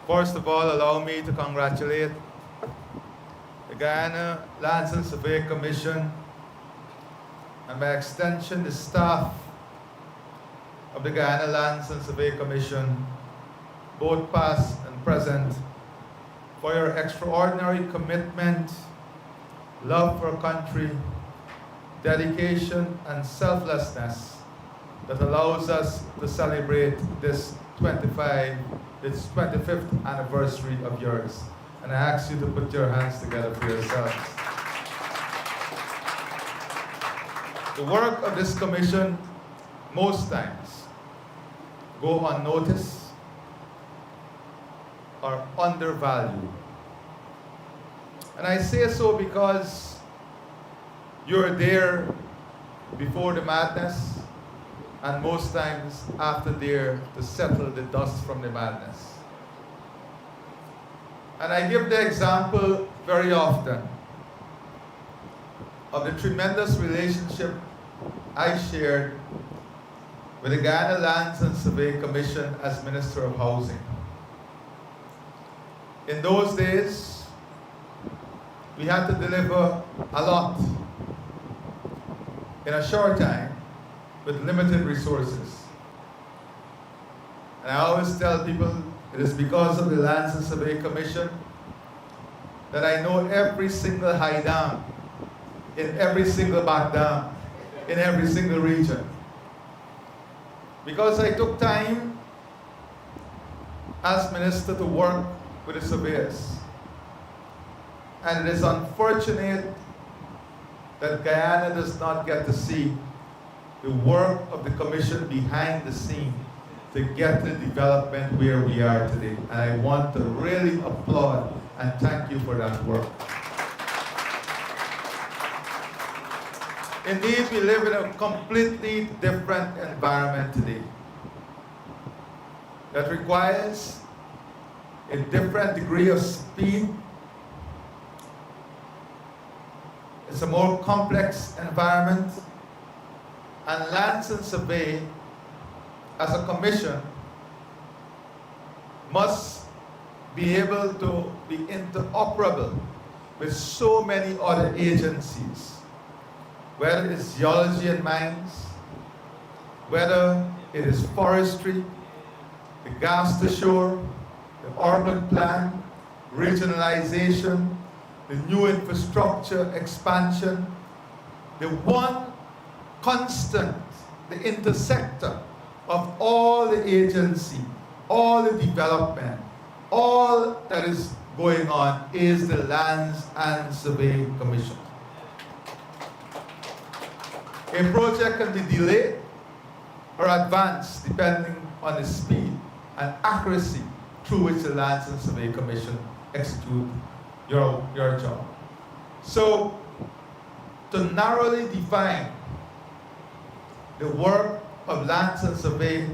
First of all, allow me to congratulate the Guyana Lands and Survey Commission and by extension the staff of the Guyana Lands and Survey Commission, both past and present, for your extraordinary commitment, love for country, dedication and selflessness that allows us to celebrate this 25th anniversary of yours. And I ask you to put your hands together for yourselves. The work of this commission most times go unnoticed or undervalued. And I say so because you're there before the madness and most times after there to settle the dust from the madness. And I give the example very often of the tremendous relationship I shared with the Guyana Lands and Survey Commission as Minister of Housing. In those days, we had to deliver a lot in a short time with limited resources. And I always tell people it is because of the Lands and Survey Commission that I know every single high dam, in every single back dam, in every single region. Because I took time as minister to work with the surveyors. And it is unfortunate that Guyana does not get to see the work of the commission behind the scene to get the development where we are today. And I want to really applaud and thank you for that work. Indeed, we live in a completely different environment today that requires a different degree of speed. It's a more complex environment, and Lands and Survey as a commission must be able to be interoperable with so many other agencies, whether it's geology and mines, whether it is forestry, the gas to shore, the urban plan, regionalization, the new infrastructure expansion. The one constant, the intersector of all the agency, all the development, all that is going on is the Lands and Survey Commission. A project can be delayed or advanced depending on the speed and accuracy through which the Lands and Survey Commission execute your job. So, to narrowly define the work of Lands and Survey,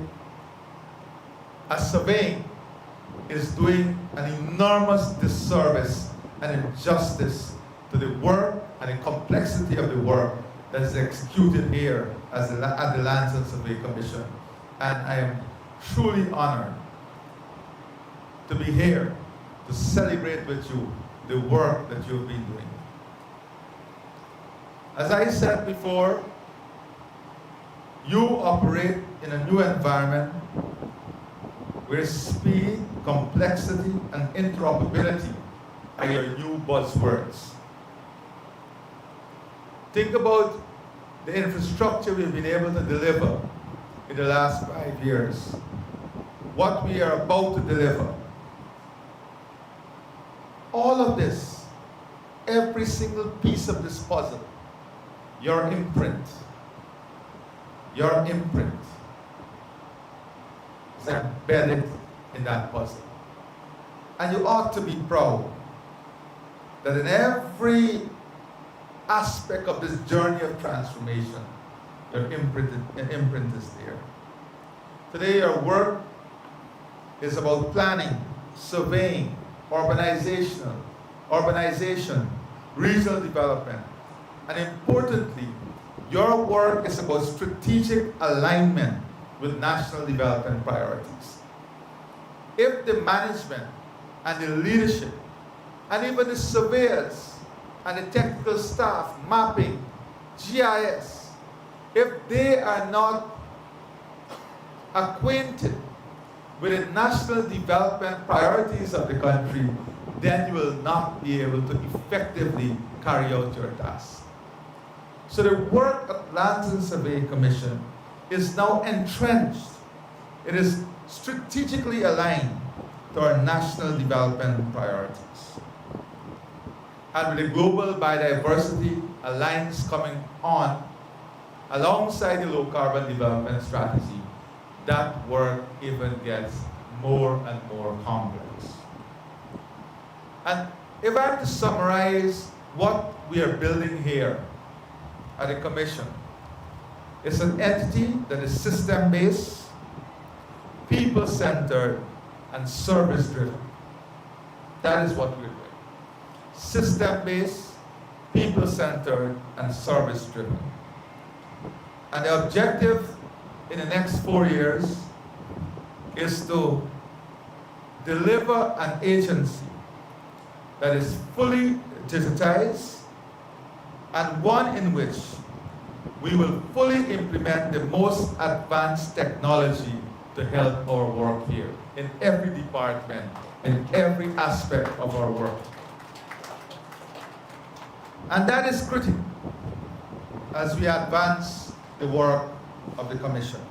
as surveying is doing an enormous disservice and injustice to the work and the complexity of the work that is executed here at the Lands and Survey Commission. And I am truly honored to be here to celebrate with you the work that you've been doing. As I said before, you operate in a new environment where speed, complexity, and interoperability are your new buzzwords. Think about the infrastructure we've been able to deliver in the last 5 years. What we are about to deliver. All of this, every single piece of this puzzle, your imprint is embedded in that puzzle. And you ought to be proud that in every aspect of this journey of transformation, your imprint is there. Today, your work is about planning, surveying, urbanization, regional development, and importantly, your work is about strategic alignment with national development priorities. If the management and the leadership, and even the surveyors and the technical staff, mapping, GIS, if they are not acquainted with the national development priorities of the country, then you will not be able to effectively carry out your task. So the work of Lands and Survey Commission is now entrenched. It is strategically aligned to our national development priorities. And with the Global Biodiversity Alliance coming on, alongside the Low Carbon Development Strategy, that work even gets more and more complex. And if I have to summarize what we are building here at the Commission, it's an entity that is system-based, people-centered, and service-driven. That is what we're doing. System-based, people-centered, and service-driven. And the objective in the next 4 years is to deliver an agency that is fully digitized and one in which we will fully implement the most advanced technology to help our work here in every department, in every aspect of our work. And that is critical as we advance the work of the Commission.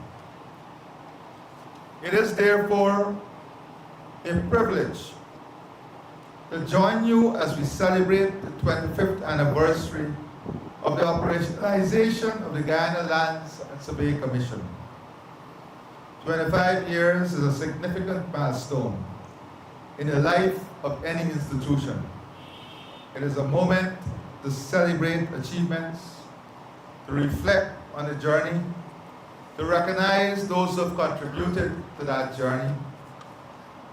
It is therefore a privilege to join you as we celebrate the 25th anniversary of the operationalization of the Guyana Lands and Survey Commission. 25 years is a significant milestone in the life of any institution. It is a moment to celebrate achievements, to reflect on the journey, to recognize those who have contributed to that journey,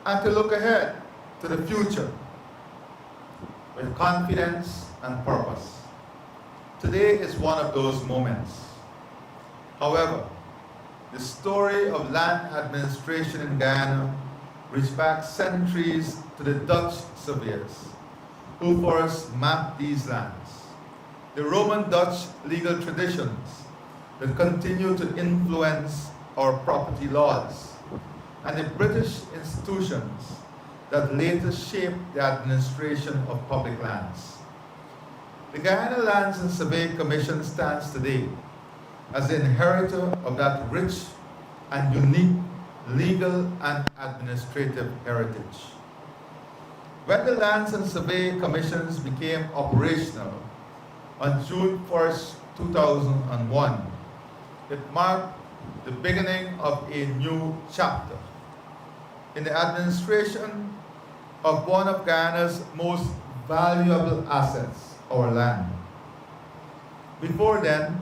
and to look ahead to the future with confidence and purpose. Today is one of those moments. However, the story of land administration in Guyana reaches back centuries to the Dutch surveyors who first mapped these lands. The Roman-Dutch legal traditions that continue to influence our property laws, and the British institutions that later shaped the administration of public lands. The Guyana Lands and Survey Commission stands today as the inheritor of that rich and unique legal and administrative heritage. When the Lands and Survey Commissions became operational on June 1st, 2001, it marked the beginning of a new chapter in the administration of one of Guyana's most valuable assets, our land. Before then,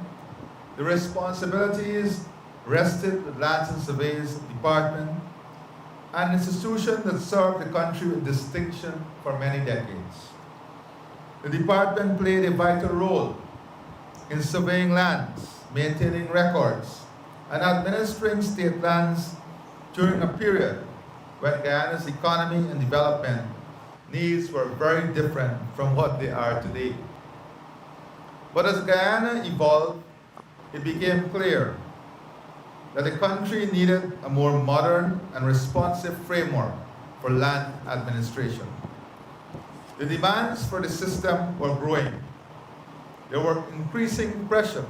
the responsibilities rested with Lands and Surveys Department, an institution that served the country with distinction for many decades. The department played a vital role in surveying lands, maintaining records, and administering state lands during a period when Guyana's economy and development needs were very different from what they are today. But as Guyana evolved, it became clear that the country needed a more modern and responsive framework for land administration. The demands for the system were growing. There were increasing pressure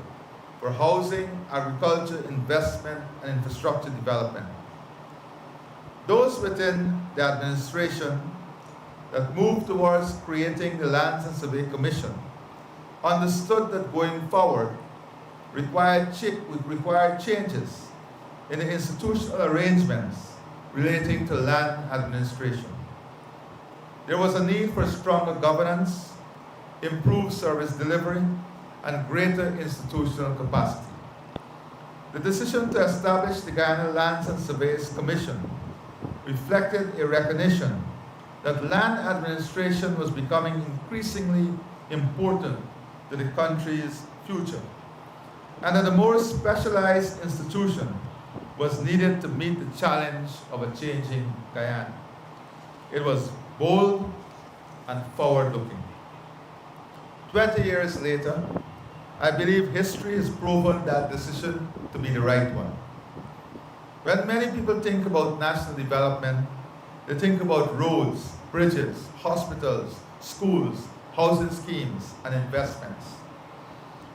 for housing, agriculture, investment, and infrastructure development. Those within the administration that moved towards creating the Lands and Survey Commission understood that going forward required changes in the institutional arrangements relating to land administration. There was a need for stronger governance, improved service delivery, and greater institutional capacity. The decision to establish the Guyana Lands and Surveys Commission reflected a recognition that land administration was becoming increasingly important to the country's future, and that a more specialized institution was needed to meet the challenge of a changing Guyana. It was bold and forward-looking. 20 years later, I believe history has proven that decision to be the right one. When many people think about national development, they think about roads, bridges, hospitals, schools, housing schemes, and investments.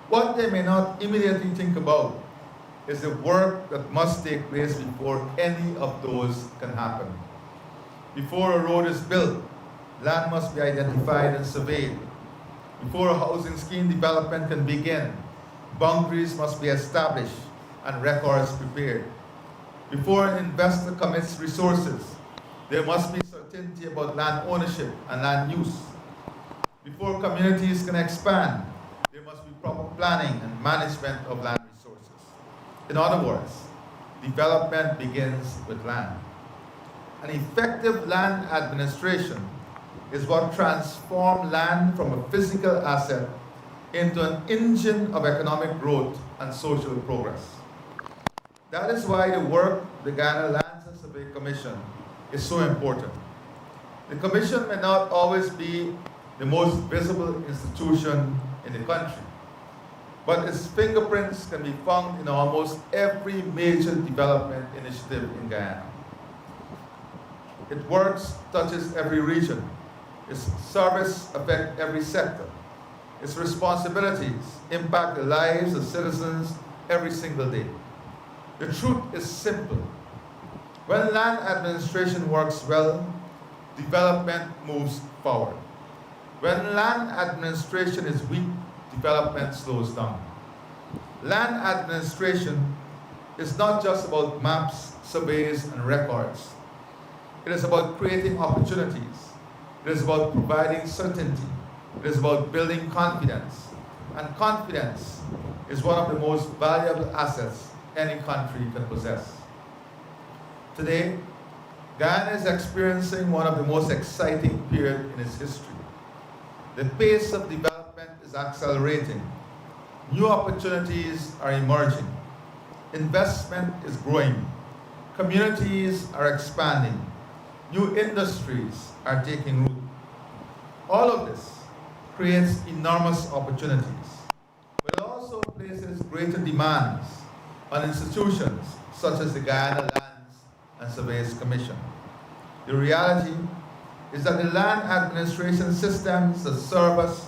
What they may not immediately think about is the work that must take place before any of those can happen. Before a road is built, land must be identified and surveyed. Before a housing scheme development can begin, boundaries must be established and records prepared. Before an investor commits resources, there must be certainty about land ownership and land use. Before communities can expand, there must be proper planning and management of land resources. In other words, development begins with land. An effective land administration is what transforms land from a physical asset into an engine of economic growth and social progress. That is why the work of the Guyana Lands and Survey Commission is so important. The Commission may not always be the most visible institution in the country, but its fingerprints can be found in almost every major development initiative in Guyana. Its work touches every region. Its service affects every sector. Its responsibilities impact the lives of citizens every single day. The truth is simple. When land administration works well, development moves forward. When land administration is weak, development slows down. Land administration is not just about maps, surveys, and records. It is about creating opportunities. It is about providing certainty. It is about building confidence. And confidence is one of the most valuable assets any country can possess. Today, Guyana is experiencing one of the most exciting periods in its history. The pace of development is accelerating. New opportunities are emerging. Investment is growing. Communities are expanding. New industries are taking root. All of this creates enormous opportunities, but it also places greater demands on institutions such as the Guyana Lands and Surveys Commission. The reality is that the land administration systems that served us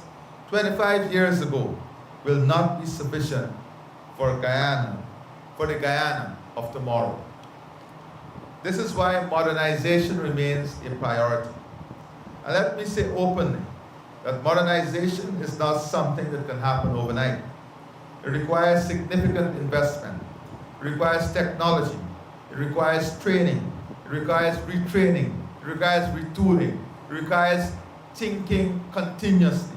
25 years ago will not be sufficient for the Guyana of tomorrow. This is why modernization remains a priority. And let me say openly that modernization is not something that can happen overnight. It requires significant investment. It requires technology. It requires training. It requires retraining. It requires retooling. It requires thinking continuously.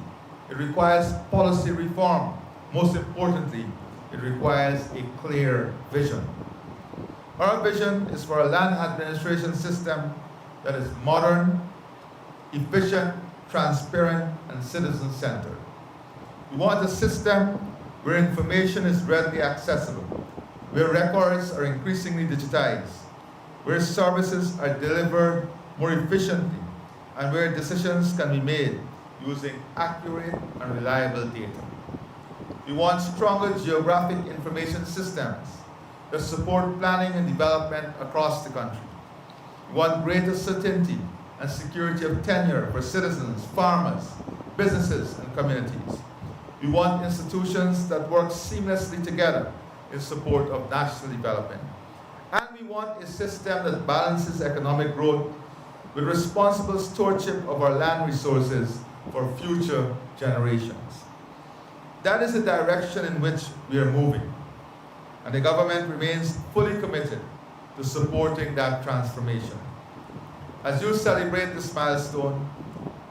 It requires policy reform. Most importantly, it requires a clear vision. Our vision is for a land administration system that is modern, efficient, transparent, and citizen-centered. We want a system where information is readily accessible, where records are increasingly digitized, where services are delivered more efficiently, and where decisions can be made using accurate and reliable data. We want stronger geographic information systems that support planning and development across the country. We want greater certainty and security of tenure for citizens, farmers, businesses, and communities. We want institutions that work seamlessly together in support of national development. And we want a system that balances economic growth with responsible stewardship of our land resources for future generations. That is the direction in which we are moving, and the government remains fully committed to supporting that transformation. As you celebrate this milestone,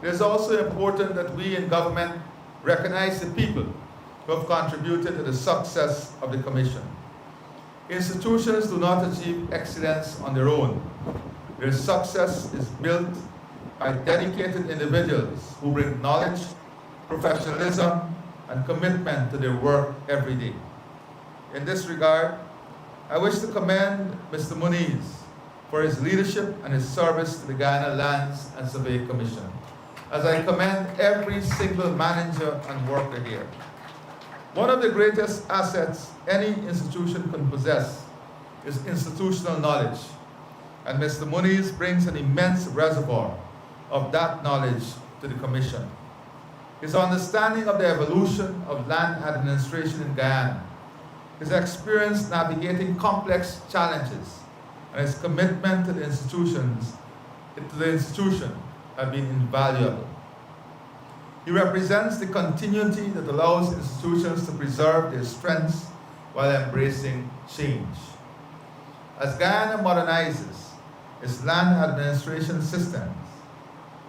it is also important that we in government recognize the people who have contributed to the success of the Commission. Institutions do not achieve excellence on their own. Their success is built by dedicated individuals who bring knowledge, professionalism, and commitment to their work every day. In this regard, I wish to commend Mr. Muniz for his leadership and his service to the Guyana Lands and Survey Commission, as I commend every single manager and worker here. One of the greatest assets any institution can possess is institutional knowledge, and Mr. Muniz brings an immense reservoir of that knowledge to the Commission. His understanding of the evolution of land administration in Guyana, his experience navigating complex challenges, and his commitment to the institution have been invaluable. He represents the continuity that allows institutions to preserve their strengths while embracing change. As Guyana modernizes its land administration systems,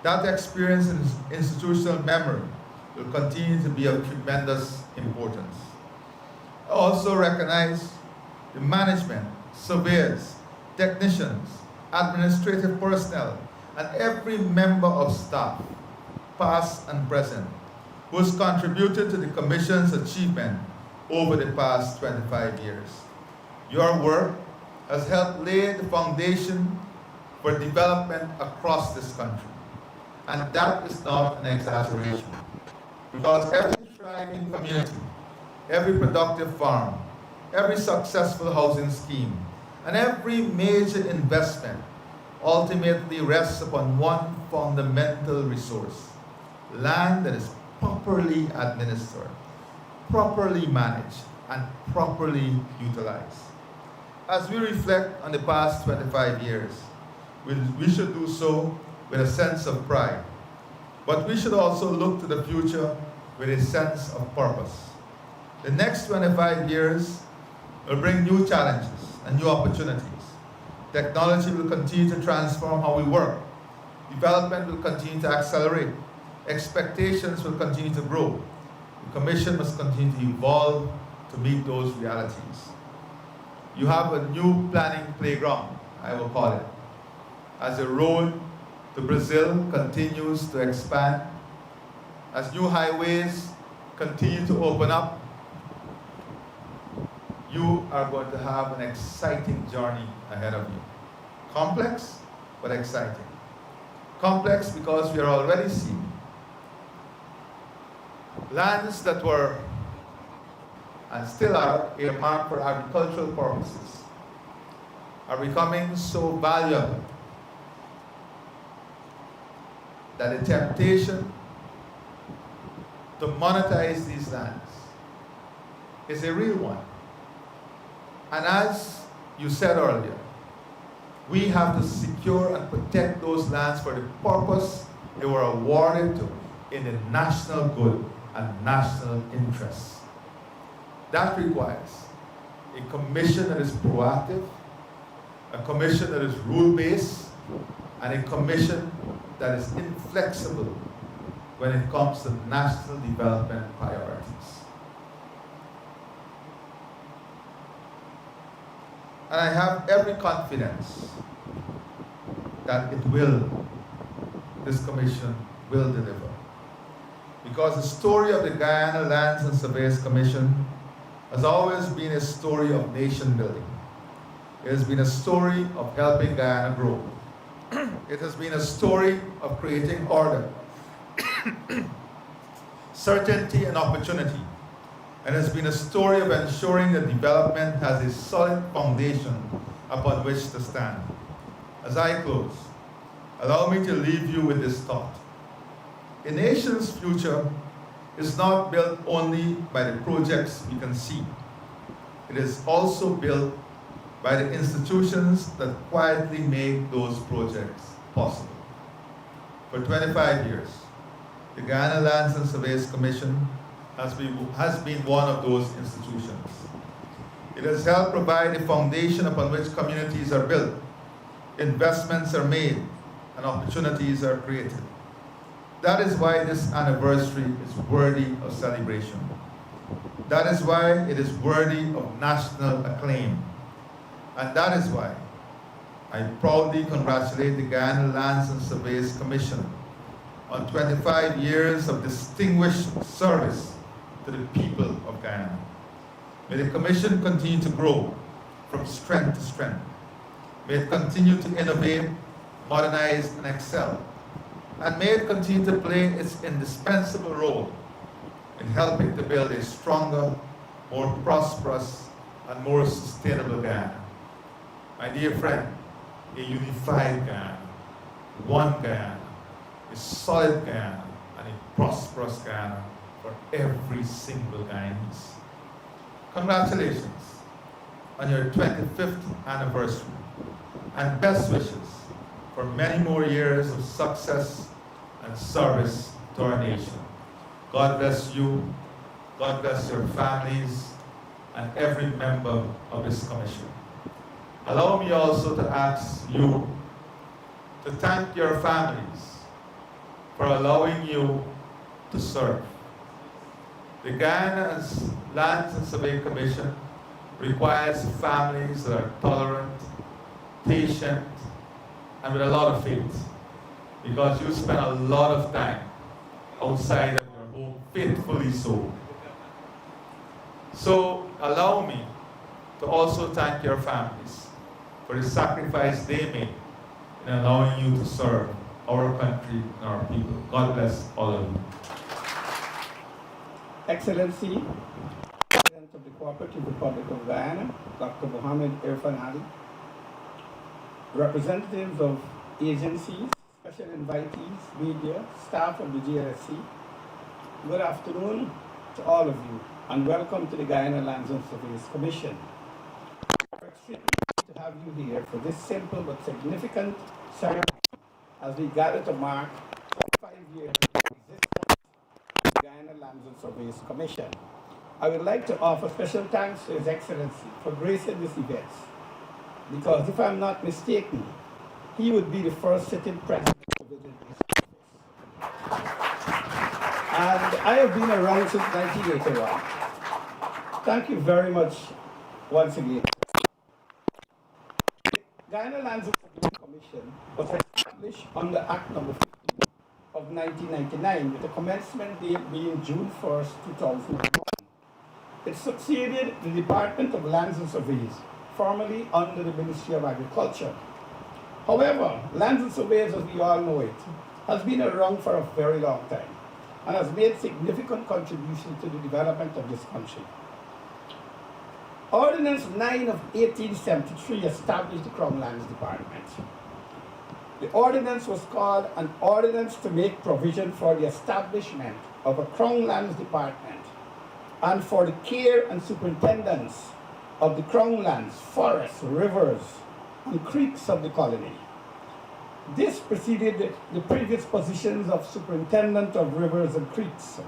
that experience and institutional memory will continue to be of tremendous importance. I also recognize the management, surveyors, technicians, administrative personnel, and every member of staff, past and present, who has contributed to the Commission's achievement over the past 25 years. Your work has helped lay the foundation for development across this country. And that is not an exaggeration. Because every thriving community, every productive farm, every successful housing scheme, and every major investment ultimately rests upon one fundamental resource: land that is properly administered, properly managed, and properly utilized. As we reflect on the past 25 years, we should do so with a sense of pride, but we should also look to the future with a sense of purpose. The next 25 years will bring new challenges and new opportunities. Technology will continue to transform how we work. Development will continue to accelerate. Expectations will continue to grow. The Commission must continue to evolve to meet those realities. You have a new planning playground, I will call it, as the road to Brazil continues to expand, as new highways continue to open up. You are going to have an exciting journey ahead of you. Complex, but exciting. Complex because we are already seeing lands that were and still are earmarked for agricultural purposes are becoming so valuable that the temptation to monetize these lands is a real one. And as you said earlier, we have to secure and protect those lands for the purpose they were awarded to, in the national good and national interest. That requires a commission that is proactive, a commission that is rule-based, and a commission that is inflexible when it comes to national development priorities. And I have every confidence that this commission will deliver. Because the story of the Guyana Lands and Surveys Commission has always been a story of nation building. It has been a story of helping Guyana grow. It has been a story of creating order, certainty, and opportunity. And it has been a story of ensuring that development has a solid foundation upon which to stand. As I close, allow me to leave you with this thought. A nation's future is not built only by the projects we can see. It is also built by the institutions that quietly make those projects possible. For 25 years, the Guyana Lands and Surveys Commission has been one of those institutions. It has helped provide a foundation upon which communities are built, investments are made, and opportunities are created. That is why this anniversary is worthy of celebration. That is why it is worthy of national acclaim. And that is why I proudly congratulate the Guyana Lands and Surveys Commission on 25 years of distinguished service to the people of Guyana. May the Commission continue to grow from strength to strength. May it continue to innovate, modernize, and excel. And may it continue to play its indispensable role in helping to build a stronger, more prosperous, and more sustainable Guyana. My dear friend, a unified Guyana, one Guyana, a solid Guyana, and a prosperous Guyana for every single Guyanese. Congratulations on your 25th anniversary, and best wishes for many more years of success and service to our nation. God bless you, God bless your families, and every member of this commission. Allow me also to ask you to thank your families for allowing you to serve. The Guyana's Lands and Survey Commission requires families that are tolerant, patient, and with a lot of faith, because you spend a lot of time outside of your home, faithfully so. So allow me to also thank your families for the sacrifice they made in allowing you to serve our country and our people. God bless all of you. Excellency, President of the Cooperative Republic of Guyana, Dr. Mohamed Irfaan, representatives of agencies, special invitees, media, staff of the GLSC, good afternoon to all of you, and welcome to the Guyana Lands and Surveys Commission. We're extremely pleased to have you here for this simple but significant ceremony as we gather to mark 45 years of existence of the Guyana Lands and Surveys Commission. I would like to offer special thanks to His Excellency for gracing this event, because if I'm not mistaken, he would be the first sitting president to visit this office. And I have been around since 1981. Thank you very much once again. The Guyana Lands and Surveys Commission was established under Act No. 15 of 1999 with the commencement date being June 1st, 2001. It succeeded the Department of Lands and Surveys, formerly under the Ministry of Agriculture. However, Lands and Surveys, as we all know it, has been around for a very long time and has made significant contributions to the development of this country. Ordinance 9 of 1873 established the Crown Lands Department. The ordinance was called an Ordinance to make provision for the establishment of a Crown Lands Department and for the care and superintendence of the Crown lands, forests, rivers, and creeks of the colony. This preceded the previous positions of Superintendent of Rivers and Creeks.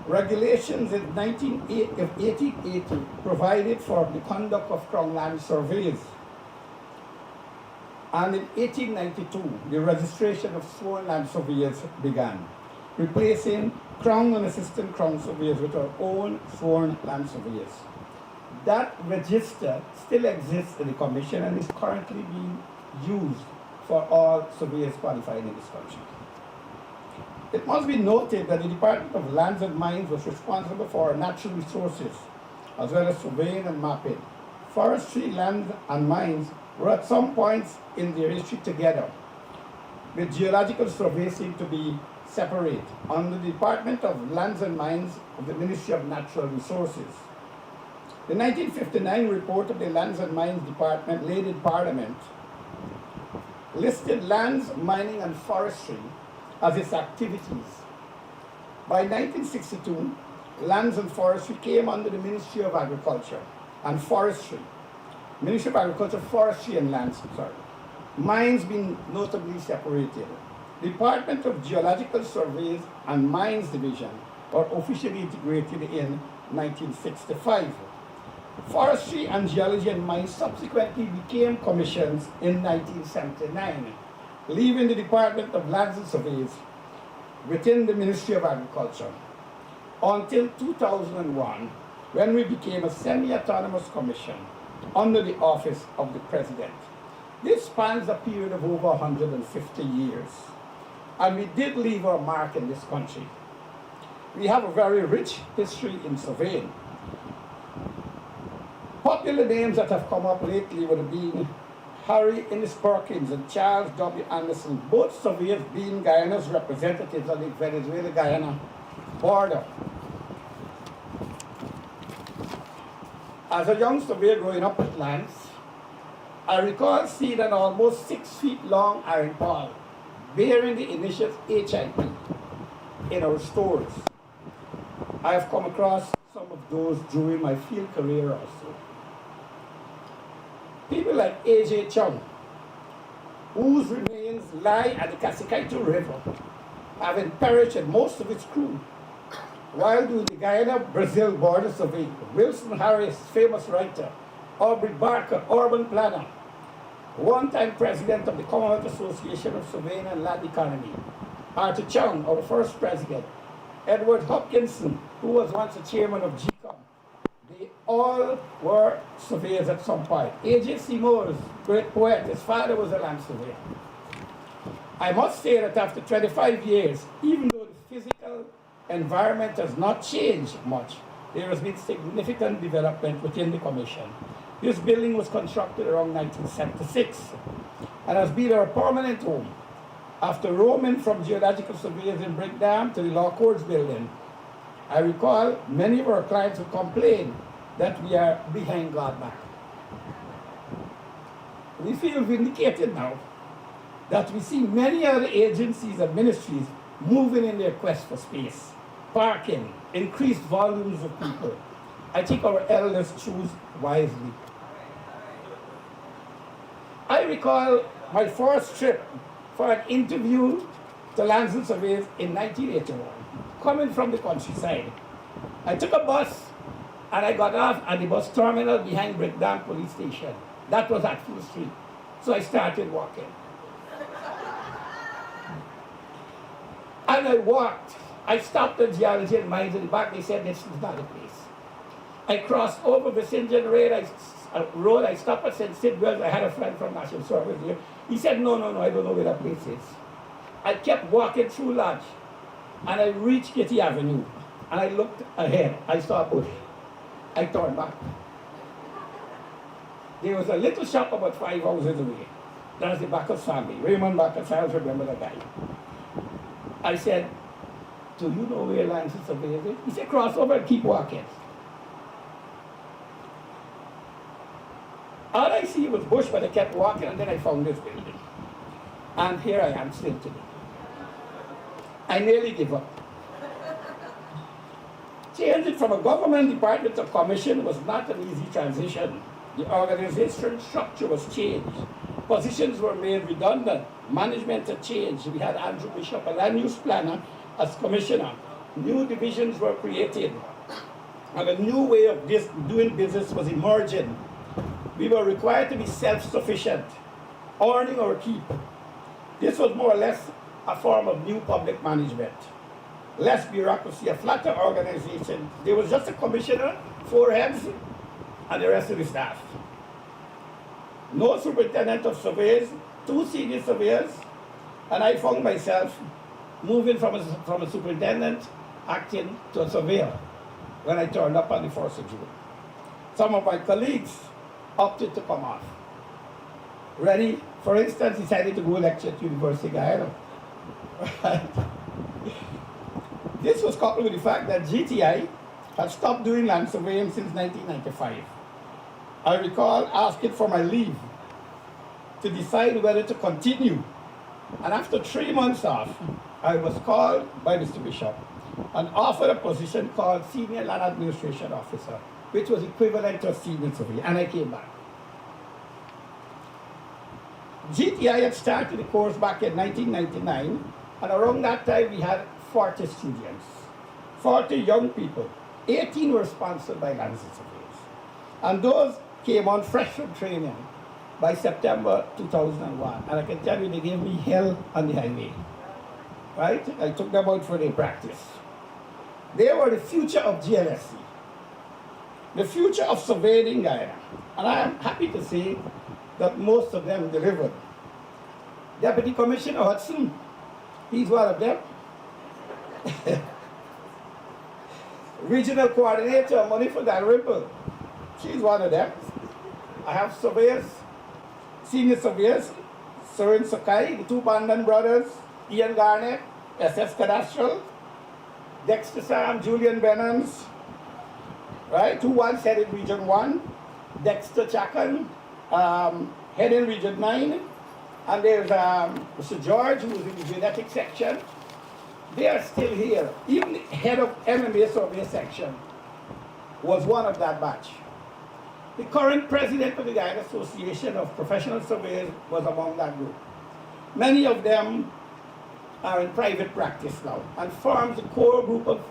Regulations in 1880 provided for the conduct of Crown land surveys. And in 1892, the registration of sworn land surveyors began, replacing Crown and Assistant Crown surveyors with our own sworn land surveyors. That register still exists in the Commission and is currently being used for all surveyors qualified in this country. It must be noted that the Department of Lands and Mines was responsible for natural resources, as well as surveying and mapping. Forestry, land, and mines were at some points in their history together. The geological survey seemed to be separate under the Department of Lands and Mines of the Ministry of Natural Resources. The 1959 report of the Lands and Mines Department laid in Parliament listed lands, mining, and forestry as its activities. By 1962, lands and forestry came under the Ministry of Agriculture and Forestry. Ministry of Agriculture, Forestry, and Lands, Mines being notably separated. Department of Geological Surveys and Mines Division were officially integrated in 1965. Forestry and Geology and Mines subsequently became commissions in 1979, leaving the Department of Lands and Surveys within the Ministry of Agriculture until 2001, when we became a semi-autonomous commission under the office of the President. This spans a period of over 150 years, and we did leave our mark in this country. We have a very rich history in surveying. Popular names that have come up lately would have been Harry Innes Perkins and Charles W. Anderson, both surveyors being Guyana's representatives on the Venezuela-Guyana border. As a young surveyor growing up at Lance, I recall seeing an almost 6 feet long iron pole bearing the initials HIP in our stores. I have come across some of those during my field career also. People like A.J. Chung, whose remains lie at the Casicaitu River, having perished and most of its crew, while doing the Guyana-Brazil border survey. Wilson Harris, famous writer, Aubrey Barker, urban planner, one-time president of the Commonwealth Association of Surveying and Land Economy, Arthur Chung, our first president, Edward Hopkinson, who was once the chairman of GCOM. They all were surveyors at some point. A.J. Seymour's great poet, his father was a land surveyor. I must say that after 25 years, even though the physical environment has not changed much, there has been significant development within the commission. This building was constructed around 1976 and has been our permanent home. After roaming from geological surveyors in Brickdam to the Law Courts building, I recall many of our clients would complain that we are behind God back. We feel vindicated now that we see many other agencies and ministries moving in their quest for space, parking, increased volumes of people. I think our elders choose wisely. I recall my first trip for an interview to Lands and Surveys in 1981, coming from the countryside. I took a bus and I got off at the bus terminal behind Brickdam Police Station. That was at Full Street. So I started walking. And I walked. I stopped at Geology and Mines in the back. They said, this is not the place. I crossed over Vicinjan Road. I stopped at St. Sidwell's. I had a friend from National Service here. He said, no, I don't know where that place is. I kept walking through Lodge, and I reached Kitty Avenue, and I looked ahead. I saw a bush. I turned back. There was a little shop about 5 houses away. That's the Bacchus family. Raymond Bacchus, I also remember the guy. I said, do you know where Lands and Surveyors is? He said, cross over and keep walking. All I see was bush, but I kept walking, and then I found this building. And here I am still today. I nearly give up. Changing from a government department to commission was not an easy transition. The organization structure was changed. Positions were made redundant. Management had changed. We had Andrew Bishop, a land use planner, as commissioner. New divisions were created. And a new way of doing business was emerging. We were required to be self-sufficient, earning our keep. This was more or less a form of new public management. Less bureaucracy, a flatter organization. There was just a commissioner, 4 heads, and the rest of the staff. No superintendent of surveys, 2 senior surveyors, and I found myself moving from a superintendent acting to a surveyor when I turned up on the 1st of June. Some of my colleagues opted to come off. Rennie, for instance, decided to go lecture at University of Guyana. This was coupled with the fact that GTI had stopped doing land surveying since 1995. I recall asking for my leave to decide whether to continue. And after 3 months off, I was called by Mr. Bishop and offered a position called Senior Land Administration Officer, which was equivalent to a senior surveyor, and I came back. GTI had started the course back in 1999, and around that time we had 40 students, 40 young people. 18 were sponsored by Lands and Surveyors. And those came on fresh from training by September 2001. And I can tell you, they gave me hell on the highway. Right? I took them out for their practice. They were the future of GLSC, the future of surveying in Guyana. And I am happy to say that most of them delivered. Deputy Commissioner Hudson, he's one of them. Regional Coordinator Monifa Dalrymple, she's one of them. I have surveyors senior surveyors, Soren Sakai, the two Bandan brothers, Ian Garnett, SS Cadastral, Dexter Sam, Julian Benhams, right, who once headed Region 1, Dexter Chakan, heading Region 9, and there's Mr. George, who is in the genetic section. They are still here. Even the head of MMA survey section was one of that batch. The current president of the Guyana Association of Professional Surveyors was among that group. Many of them are in private practice now and forms a core group of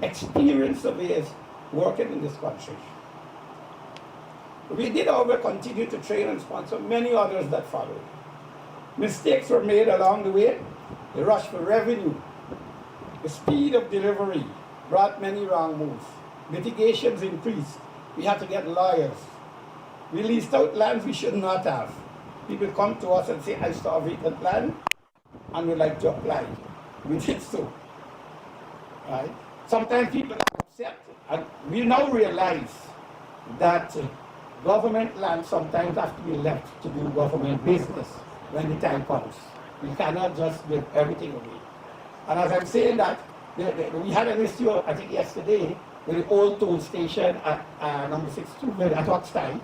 experienced surveyors working in this country. We did, however, continue to train and sponsor many others that followed. Mistakes were made along the way. The rush for revenue, the speed of delivery brought many wrong moves. Litigations increased. We had to get lawyers. We leased out lands we should not have. People come to us and say, I saw a vacant land and would like to apply. We did so. Right? Sometimes people are upset, and we now realize that government land sometimes has to be left to do government business when the time comes. We cannot just give everything away. And as I'm saying that, we had an issue, I think yesterday, with the old toll station at number 62 at Oxtime.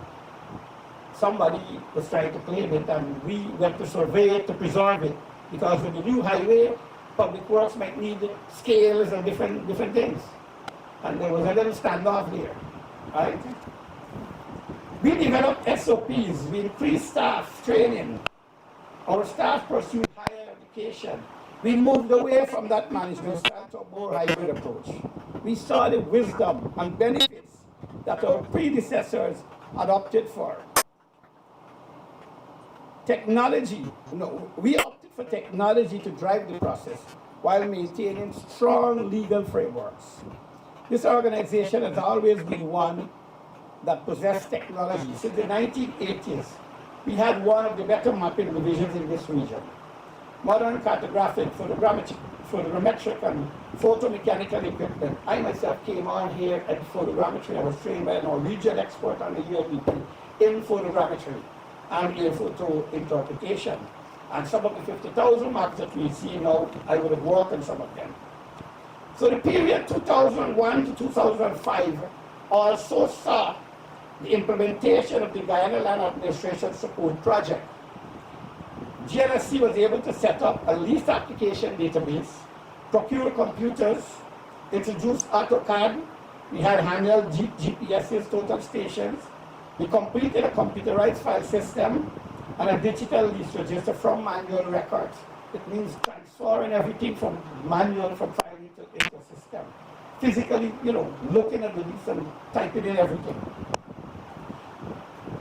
Somebody was trying to claim it, and we went to survey it to preserve it, because with the new highway, public works might need scales and different things. And there was a little standoff there, right? We developed SOPs, we increased staff training. Our staff pursued higher education. We moved away from that management style to a more hybrid approach. We saw the wisdom and benefits that our predecessors adopted for. Technology, we opted for technology to drive the process while maintaining strong legal frameworks. This organization has always been one that possessed technology. Since the 1980s, we had one of the better mapping divisions in this region. Modern cartographic, photogrammetric, and photomechanical equipment. I myself came on here at photogrammetry. I was trained by a Norwegian expert on the UNDP in photogrammetry and in photo interpretation. And some of the 50,000 maps that we see now, I would have worked on some of them. So the period 2001 to 2005 also saw the implementation of the Guyana Land Administration Support Project. GNSC was able to set up a lease application database, procure computers, introduce AutoCAD. We had handheld GPSs, total stations. We completed a computerized file system and a digital lease register from manual records. It means transferring everything from manual, from file into the system. Physically, looking at the lease and typing in everything.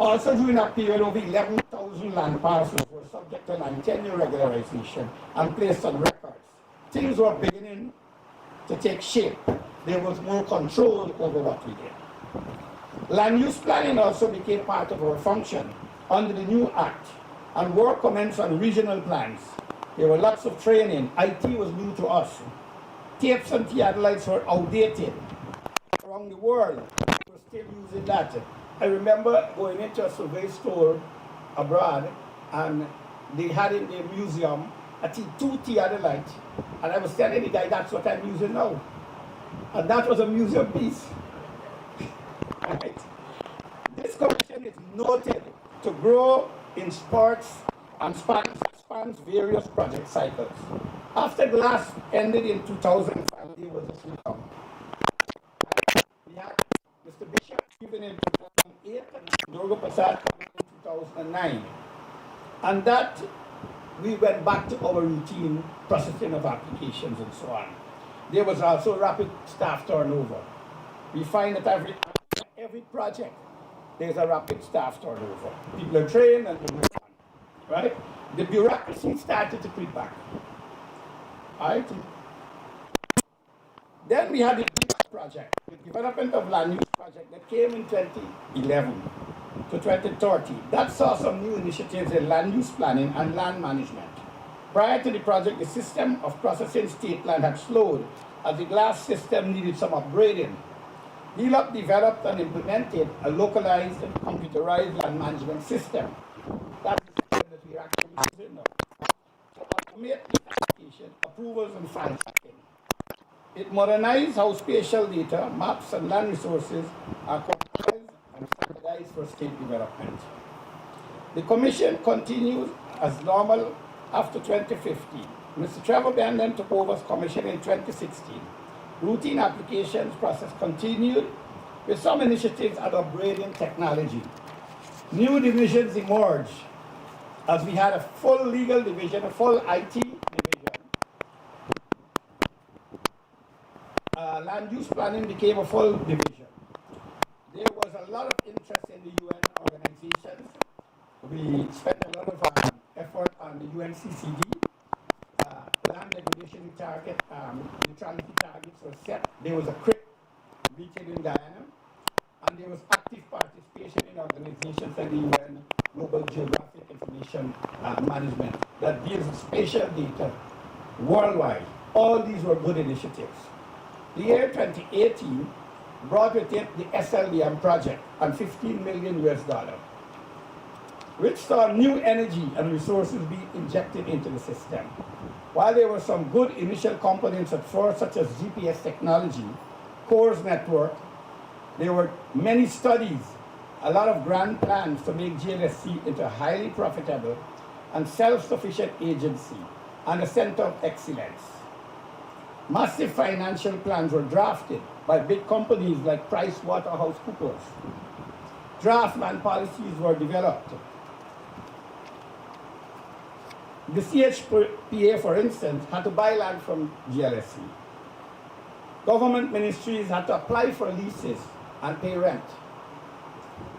Also during that period, over 11,000 land parcels were subject to land tenure regularization and placed on records. Things were beginning to take shape. There was more control over what we did. Land use planning also became part of our function under the new act, and work commenced on regional plans. There were lots of training. IT was new to us. Tapes and theodolites were outdated. Around the world, we were still using that. I remember going into a survey store abroad, and they had in their museum two theodolites, and I was telling the guy, that's what I'm using now. And that was a museum piece. Right. This commission is noted to grow in spurts and spans various project cycles. After GLASS ended in 2005, there was a slowdown. We had Mr. Bishop given in 2008 and Durga Prasad coming in 2009. And that, we went back to our routine processing of applications and so on. There was also rapid staff turnover. We find that every project, there's a rapid staff turnover. People are trained and they move on, right? The bureaucracy started to creep back, right? Then we had the project, the development of land use project that came in 2011 to 2030. That saw some new initiatives in land use planning and land management. Prior to the project, the system of processing state land had slowed as the GLASS system needed some upgrading. DLUP developed and implemented a localized and computerized land management system. That is to automate the application, approvals, and file tracking. It modernized how spatial data, maps, and land resources are compiled and standardized for state development. The Commission continued as normal after 2015. Mr. Trevor Ben then took over as Commissioner in 2016. Routine applications process continued with some initiatives at upgrading technology. New divisions emerged as we had a full legal division, a full IT division. Land use planning became a full division. There was a lot of interest in the UN organizations. We spent a lot of effort on the UNCCD. Land degradation target, neutrality targets were set. There was a CRIP meeting in Guyana, and there was active participation in organizations like the UN Global Geographic Information Management that deals with spatial data worldwide. All these were good initiatives. The year 2018 brought with it the SLDM project and $15 million US, which saw new energy and resources be injected into the system. While there were some good initial components at first, such as GPS technology, CORES network, there were many studies, a lot of grand plans to make GLSC into a highly profitable and self-sufficient agency and a center of excellence. Massive financial plans were drafted by big companies like PricewaterhouseCoopers. Draft land policies were developed. The CHPA, for instance, had to buy land from GLSC. Government ministries had to apply for leases and pay rent.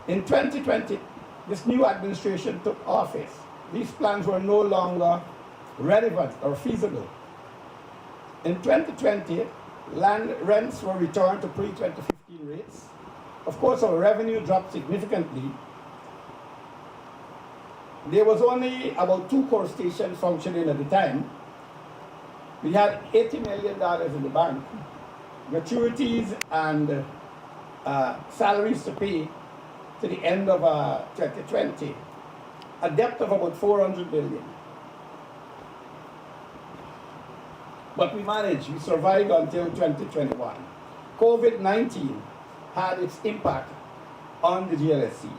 In 2020, this new administration took office. These plans were no longer relevant or feasible. In 2020, land rents were returned to pre-2015 rates. Of course, our revenue dropped significantly. There was only about 2 core stations functioning at the time. We had $80 million in the bank, gratuities and salaries to pay to the end of 2020, a debt of about $400 billion. But we managed, we survived until 2021. COVID-19 had its impact on the GLSC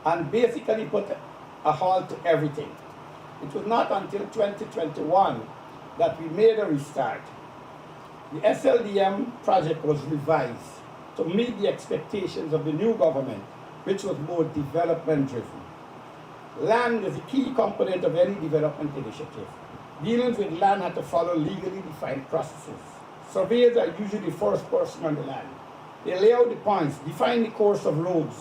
and basically put a halt to everything. It was not until 2021 that we made a restart. The SLDM project was revised to meet the expectations of the new government, which was more development driven. Land is a key component of any development initiative. Dealings with land had to follow legally defined processes. Surveyors are usually the first person on the land. They lay out the points, define the course of roads,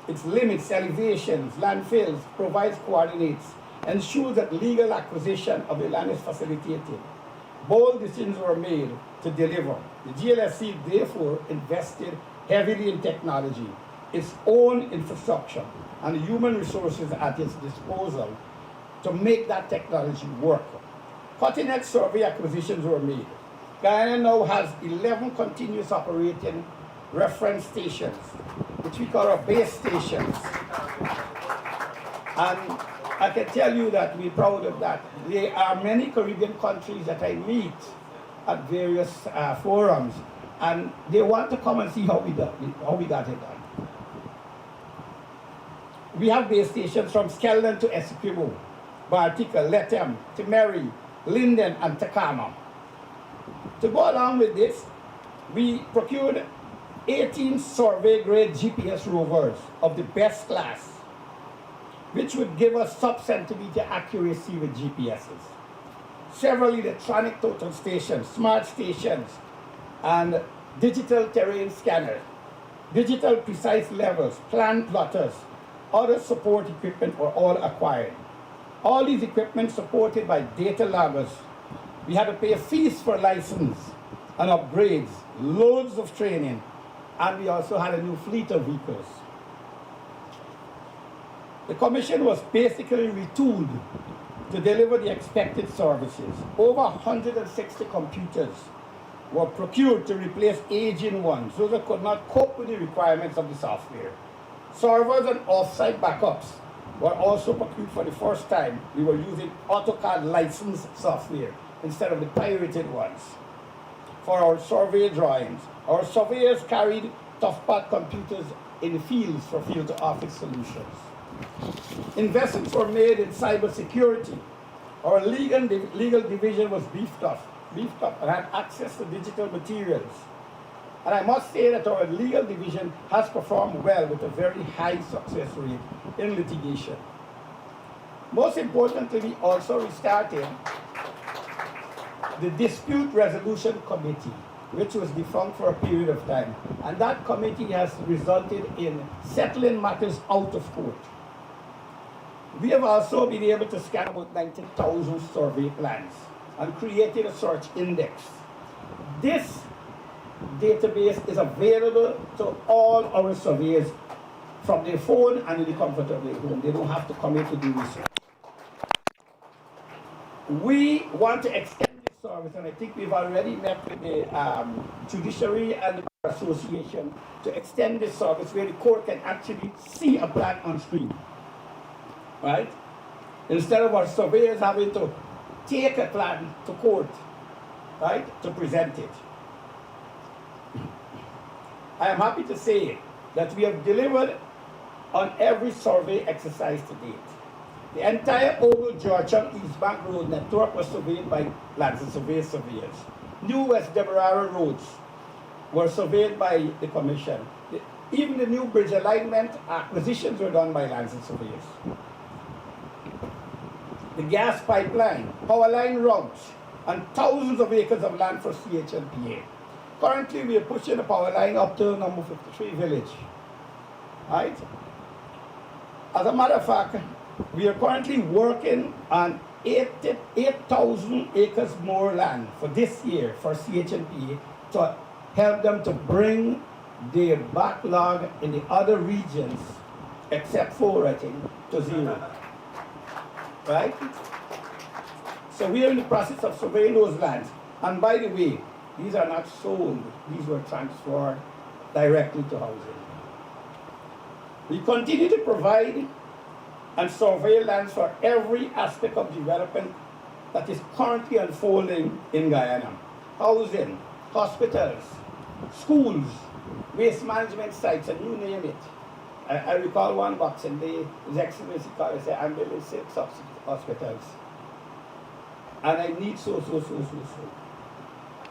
its limits, elevations, landfills, provides coordinates, ensures that legal acquisition of the land is facilitated. Bold decisions were made to deliver. The GLSC therefore invested heavily in technology, its own infrastructure, and the human resources at its disposal to make that technology work. Cutting-edge survey acquisitions were made. Guyana now has 11 continuous operating reference stations, which we call our base stations. And I can tell you that we're proud of that. There are many Caribbean countries that I meet at various forums, and they want to come and see how we got it done. We have base stations from Skeldon to Essequibo, Bartica, Lethem, Timeri, Linden, and Tacama. To go along with this, we procured 18 survey-grade GPS rovers of the best class, which would give us sub-centimeter accuracy with GPSs. Several electronic total stations, smart stations, and digital terrain scanners, digital precise levels, plan plotters, other support equipment were all acquired. All these equipment supported by data loggers. We had to pay fees for license and upgrades, loads of training, and we also had a new fleet of vehicles. The Commission was basically retooled to deliver the expected services. Over 160 computers were procured to replace aging ones, those that could not cope with the requirements of the software. Servers and off-site backups were also procured for the first time. We were using AutoCAD licensed software instead of the pirated ones for our survey drawings. Our surveyors carried tough-pad computers in the fields for field-to-office solutions. Investments were made in cybersecurity. Our legal division was beefed up and had access to digital materials. And I must say that our legal division has performed well with a very high success rate in litigation. Most importantly, we also restarted the Dispute Resolution Committee, which was defunct for a period of time. And that committee has resulted in settling matters out of court. We have also been able to scan about 90,000 survey plans and created a search index. This database is available to all our surveyors from their phone and in the comfort of their home. They don't have to come here to do research. We want to extend this service, and I think we've already met with the Judiciary and the Bar Association to extend this service where the court can actually see a plan on screen, right? Instead of our surveyors having to take a plan to court, right, to present it. I am happy to say that we have delivered on every survey exercise to date. The entire Oval Georgetown East Bank Road network was surveyed by Lands and surveyors. New West Demerara roads were surveyed by the Commission. Even the new bridge alignment acquisitions were done by Lands and surveyors. The gas pipeline, power line routes, and thousands of acres of land for CHLPA. Currently, we are pushing the power line up to number 53 village, right? As a matter of fact, we are currently working on 8,000 acres more land for this year for CHLPA to help them to bring their backlog in the other regions, except for, I think, to zero, right? So we are in the process of surveying those lands. And by the way, these are not sold. These were transferred directly to housing. We continue to provide and survey lands for every aspect of development that is currently unfolding in Guyana. Housing, hospitals, schools, waste management sites, and you name it. I recall one Boxing Day, His Excellency called it ambulance 6 hospitals. And I need so.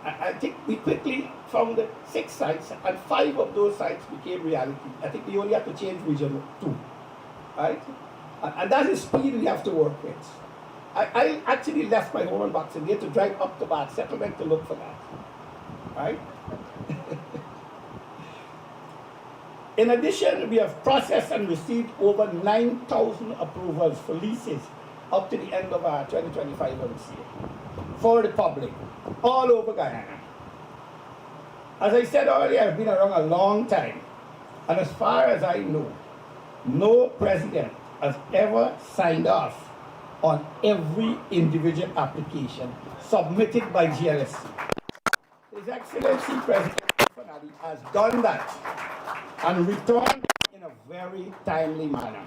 I think we quickly found 6 sites, and 5 of those sites became reality. I think we only have to change region 2, right? And that's the speed we have to work with. I actually left my home in Boxing Day to drive up to Bath Settlement to look for that, right? In addition, we have processed and received over 9,000 approvals for leases up to the end of our 2025 MCA for the public, all over Guyana. As I said earlier, I've been around a long time, and as far as I know, no president has ever signed off on every individual application submitted by GLSC. His Excellency President Irfaan has done that and returned in a very timely manner.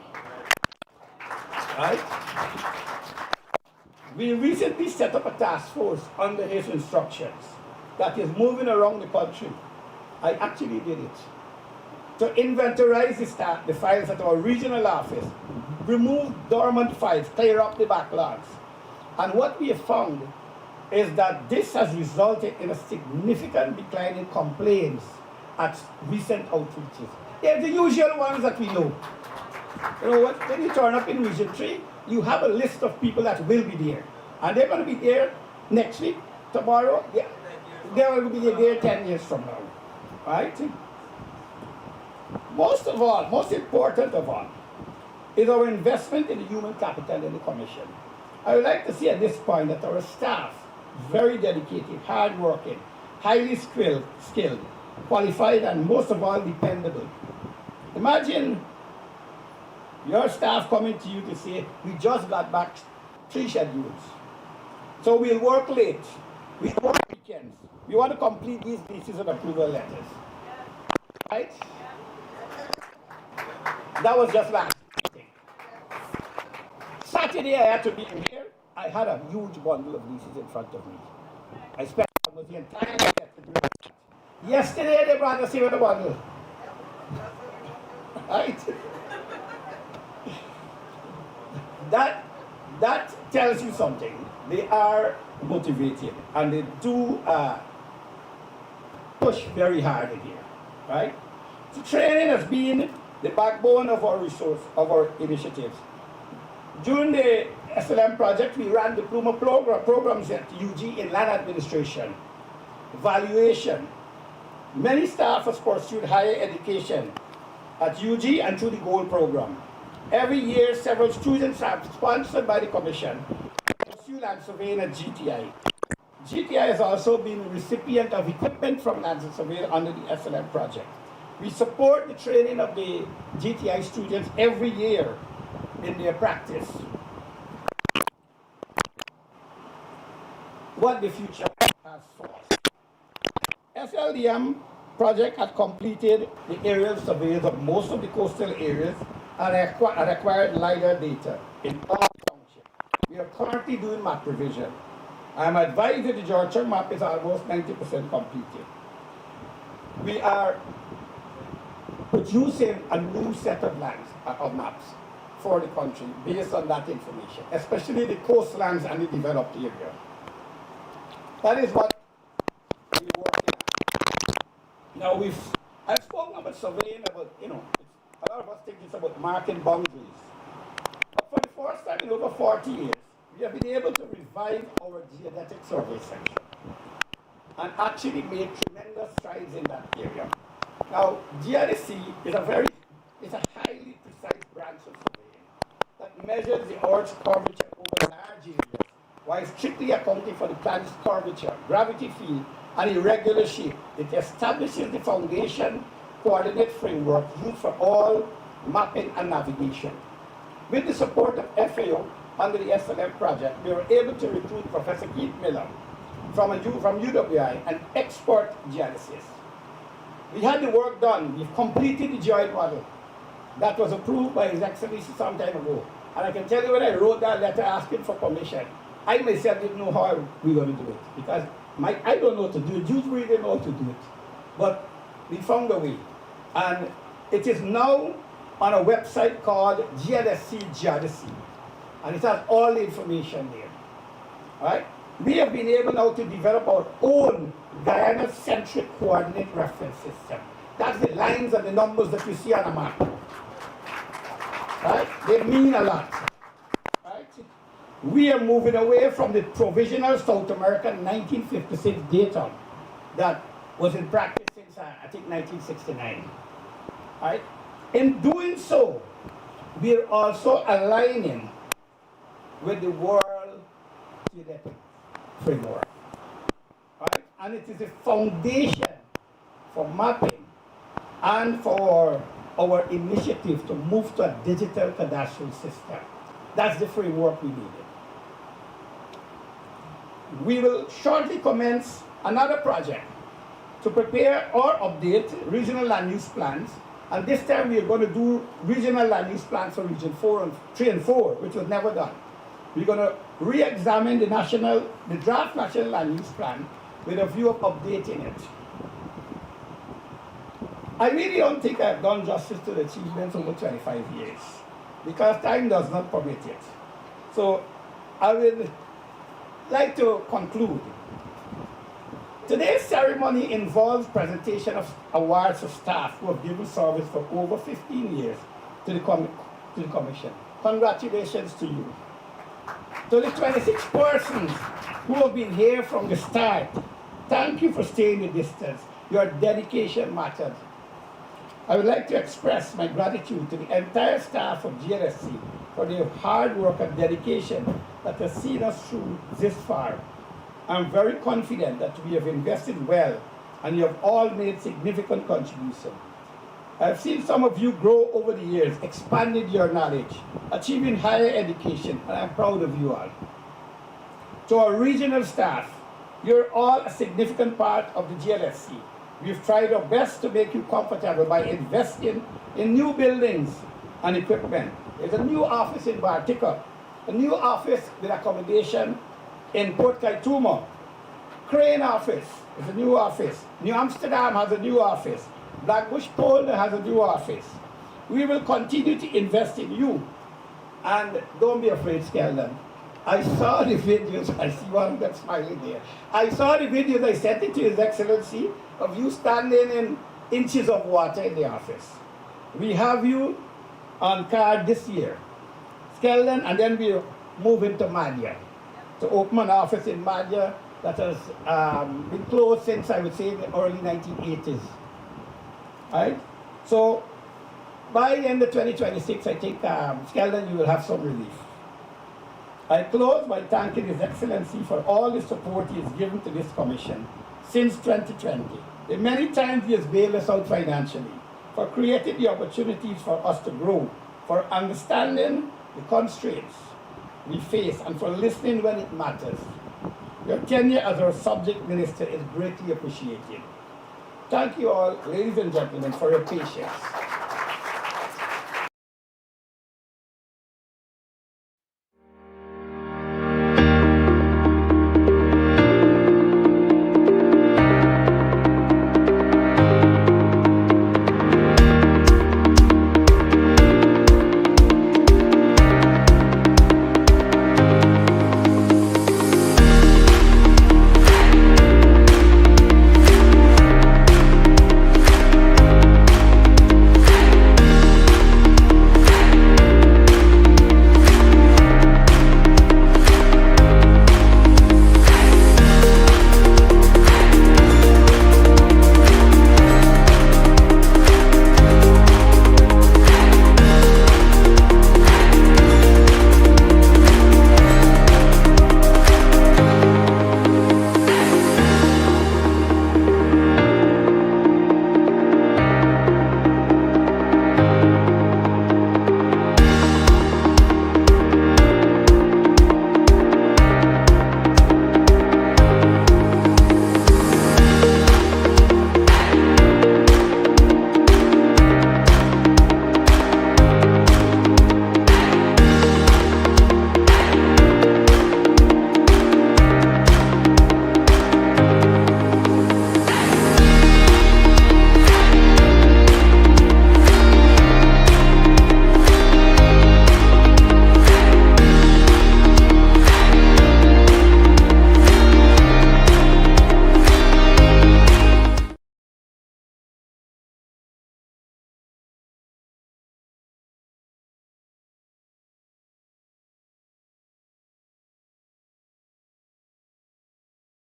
Right? We recently set up a task force under his instructions that is moving around the country. I actually did it. To inventorize the files at our regional office, remove dormant files, clear up the backlogs. And what we have found is that this has resulted in a significant decline in complaints at recent outreaches. They're the usual ones that we know. You know what? When you turn up in Region 3, you have a list of people that will be there. And they're going to be there next week, tomorrow. They're going to be there 10 years from now. Right? Most of all, most important of all, is our investment in the human capital in the Commission. I would like to see at this point that our staff, very dedicated, hardworking, highly skilled, qualified, and most of all, dependable. Imagine your staff coming to you to say, we just got back 3 schedules. So we'll work late, we'll work weekends. We want to complete these leases and approval letters. Right? That was just last week. Saturday I had to be here. I had a huge bundle of leases in front of me. I spent almost the entire day to do that. Yesterday they brought us here with a bundle. Right? That tells you something. They are motivated and they do push very hard in here, right? So training has been the backbone of our resource, of our initiatives. During the SLM project, we ran diploma programs at UG in land administration, valuation. Many staff has pursued higher education at UG and through the GOLD program. Every year, several students are sponsored by the Commission pursue land surveying at GTI. GTI has also been a recipient of equipment from land surveying under the SLM project. We support the training of the GTI students every year in their practice. What the future has for us. SLDM project had completed the aerial surveys of most of the coastal areas and acquired LiDAR data in all townships. We are currently doing map revision. I am advised that the Georgia map is almost 90% completed. We are producing a new set of maps for the country based on that information, especially the coastlands and the developed area. That is what we're working on. Now I've spoken about surveying, about, a lot of us think it's about marking boundaries. But for the first time in over 40 years, we have been able to revive our geodetic survey section and actually make tremendous strides in that area. Now, geodesy is a highly precise branch of surveying that measures the Earth's curvature over large areas while strictly accounting for the planet's curvature, gravity field, and irregular shape. It establishes the foundation coordinate framework used for all mapping and navigation. With the support of FAO under the SLM project, we were able to recruit Professor Keith Miller from UWI, an expert geodesist. We had the work done. We've completed the geoid model that was approved by His Excellency some time ago. And I can tell you when I wrote that letter asking for permission, I myself didn't know how we were going to do it because I don't know how to do it. Jews really didn't know how to do it. But we found a way. And it is now on a website called GLSC Geodesy. And it has all the information there. All right? We have been able now to develop our own Guyana-centric coordinate reference system. That's the lines and the numbers that you see on a map. Right? They mean a lot. Right? We are moving away from the provisional South American 1956 data that was in practice since, I think, 1969. Right? In doing so, we are also aligning with the world geodetic framework. Right? And it is a foundation for mapping and for our initiative to move to a digital cadastral system. That's the framework we needed. We will shortly commence another project to prepare or update regional land use plans. And this time we are going to do regional land use plans for Region 3 and 4, which was never done. We're going to re-examine the draft national land use plan with a view of updating it. I really don't think I've done justice to the achievements over 25 years because time does not permit it. So I would like to conclude. Today's ceremony involves presentation of awards to staff who have given service for over 15 years to the Commission. Congratulations to you. To the 26 persons who have been here from the start, thank you for staying the distance. Your dedication matters. I would like to express my gratitude to the entire staff of GLSC for their hard work and dedication that has seen us through this far. I'm very confident that we have invested well and you have all made significant contributions. I've seen some of you grow over the years, expanded your knowledge, achieving higher education, and I'm proud of you all. To our regional staff, you're all a significant part of the GLSC. We've tried our best to make you comfortable by investing in new buildings and equipment. There's a new office in Bartica a new office with accommodation in Port Kaituma. Crane office is a new office. New Amsterdam has a new office. Blackbush Polder has a new office. We will continue to invest in you. And don't be afraid, Skeldon. I saw the videos, I see one of them smiling there. I saw the videos, I sent it to His Excellency, of you standing in inches of water in the office. We have you on card this year, Skeldon, and then we'll move into Madhya to open an office in Madhya that has been closed since, I would say, the early 1980s. Right? So, by the end of 2026, I think, Skeldon, you will have some relief. I close by thanking His Excellency for all the support he has given to this commission since 2020. The many times he has bailed us out financially, for creating the opportunities for us to grow, for understanding the constraints we face, and for listening when it matters. Your tenure as our subject minister is greatly appreciated. Thank you all, ladies and gentlemen, for your patience.